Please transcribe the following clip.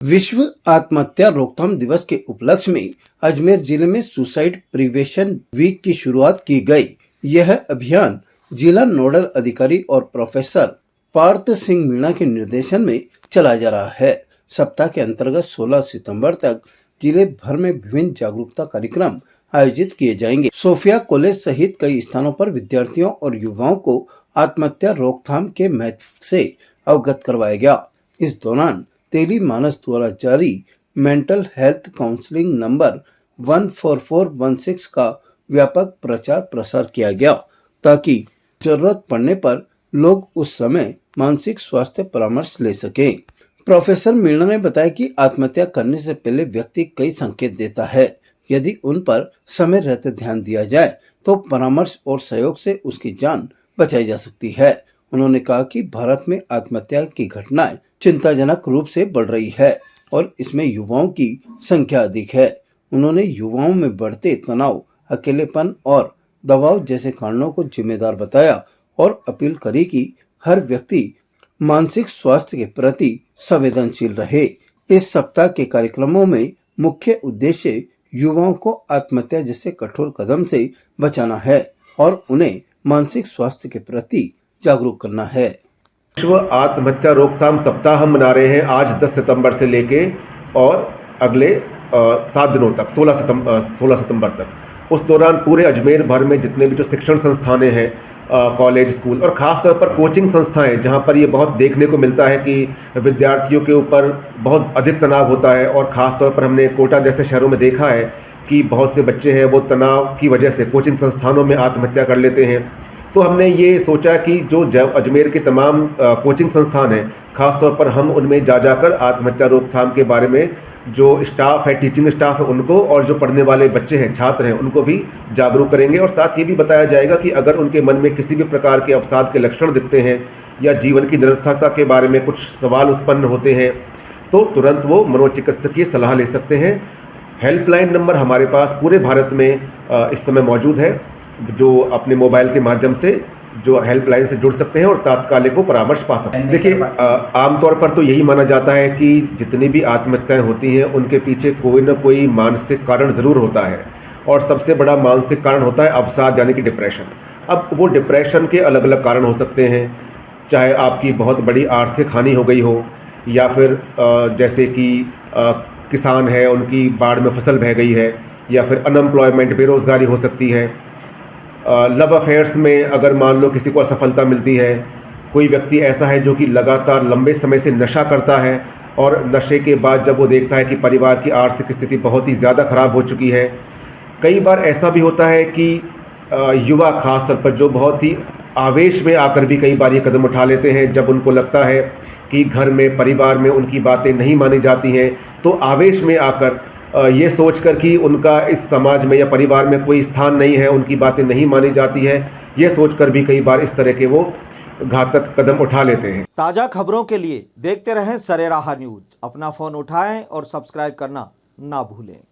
विश्व आत्महत्या रोकथाम दिवस के उपलक्ष्य में अजमेर जिले में सुसाइड प्रिवेंशन वीक की शुरुआत की गई। यह अभियान जिला नोडल अधिकारी और प्रोफेसर पार्थ सिंह मीणा के निर्देशन में चलाया जा रहा है। सप्ताह के अंतर्गत 16 सितंबर तक जिले भर में विभिन्न जागरूकता कार्यक्रम आयोजित किए जाएंगे। सोफिया कॉलेज सहित कई स्थानों पर विद्यार्थियों और युवाओं को आत्महत्या रोकथाम के महत्व से अवगत करवाया गया। इस दौरान तेली मानस द्वारा जारी मेंटल हेल्थ काउंसलिंग नंबर 14416 का व्यापक प्रचार प्रसार किया गया ताकि जरूरत पड़ने पर लोग उस समय मानसिक स्वास्थ्य परामर्श ले सकें। प्रोफेसर मीणा ने बताया कि आत्महत्या करने से पहले व्यक्ति कई संकेत देता है। यदि उन पर समय रहते ध्यान दिया जाए तो परामर्श और सहयोग से उसकी जान बचाई जा सकती है। उन्होंने कहा कि भारत में आत्महत्या की घटनाएं चिंताजनक रूप से बढ़ रही है और इसमें युवाओं की संख्या अधिक है। उन्होंने युवाओं में बढ़ते तनाव, अकेलेपन और दबाव जैसे कारणों को जिम्मेदार बताया और अपील करी कि हर व्यक्ति मानसिक स्वास्थ्य के प्रति संवेदनशील रहे। इस सप्ताह के कार्यक्रमों में मुख्य उद्देश्य युवाओं को आत्महत्या जैसे कठोर कदम से बचाना है और उन्हें मानसिक स्वास्थ्य के प्रति जागरूक करना है। विश्व आत्महत्या रोकथाम सप्ताह हम मना रहे हैं आज 10 सितंबर से लेके और अगले 7 दिनों तक 16 सितंबर तक। उस दौरान पूरे अजमेर भर में जितने भी जो शिक्षण संस्थानें हैं, कॉलेज, स्कूल और ख़ास तौर पर कोचिंग संस्थाएं, जहां पर ये बहुत देखने को मिलता है कि विद्यार्थियों के ऊपर बहुत अधिक तनाव होता है और ख़ास तौर पर हमने कोटा जैसे शहरों में देखा है कि बहुत से बच्चे हैं वो तनाव की वजह से कोचिंग संस्थानों में आत्महत्या कर लेते हैं। तो हमने ये सोचा कि जो अजमेर के तमाम कोचिंग संस्थान हैं, ख़ास तौर पर हम उनमें जाकर आत्महत्या रोकथाम के बारे में जो स्टाफ है, टीचिंग स्टाफ है उनको और जो पढ़ने वाले बच्चे हैं, छात्र हैं, उनको भी जागरूक करेंगे। और साथ ये भी बताया जाएगा कि अगर उनके मन में किसी भी प्रकार के अवसाद के लक्षण दिखते हैं या जीवन की निरर्थकता के बारे में कुछ सवाल उत्पन्न होते हैं तो तुरंत वो मनोचिकित्सक की सलाह ले सकते हैं। हेल्पलाइन नंबर हमारे पास पूरे भारत में इस समय मौजूद है, जो अपने मोबाइल के माध्यम से जो हेल्पलाइन से जुड़ सकते हैं और तात्कालिक वो परामर्श पा सकते हैं। देखिए, आमतौर पर तो यही माना जाता है कि जितनी भी आत्महत्याएं होती हैं उनके पीछे कोई ना कोई मानसिक कारण ज़रूर होता है और सबसे बड़ा मानसिक कारण होता है अवसाद यानी कि डिप्रेशन। अब वो डिप्रेशन के अलग अलग कारण हो सकते हैं, चाहे आपकी बहुत बड़ी आर्थिक हानि हो गई हो या फिर जैसे कि किसान है, उनकी बाढ़ में फसल बह गई है, या फिर अनएम्प्लॉयमेंट, बेरोज़गारी हो सकती है। लव अफेयर्स में अगर मान लो किसी को असफलता मिलती है, कोई व्यक्ति ऐसा है जो कि लगातार लंबे समय से नशा करता है और नशे के बाद जब वो देखता है कि परिवार की आर्थिक स्थिति बहुत ही ज़्यादा ख़राब हो चुकी है। कई बार ऐसा भी होता है कि युवा खास तौर पर जो बहुत ही आवेश में आकर भी कई बार ये कदम उठा लेते हैं, जब उनको लगता है कि घर में, परिवार में उनकी बातें नहीं मानी जाती हैं, तो आवेश में आकर ये सोचकर कि उनका इस समाज में या परिवार में कोई स्थान नहीं है, उनकी बातें नहीं मानी जाती है, ये सोचकर भी कई बार इस तरह के वो घातक कदम उठा लेते हैं। ताज़ा खबरों के लिए देखते रहें सरेराह न्यूज़। अपना फ़ोन उठाएं और सब्सक्राइब करना ना भूलें।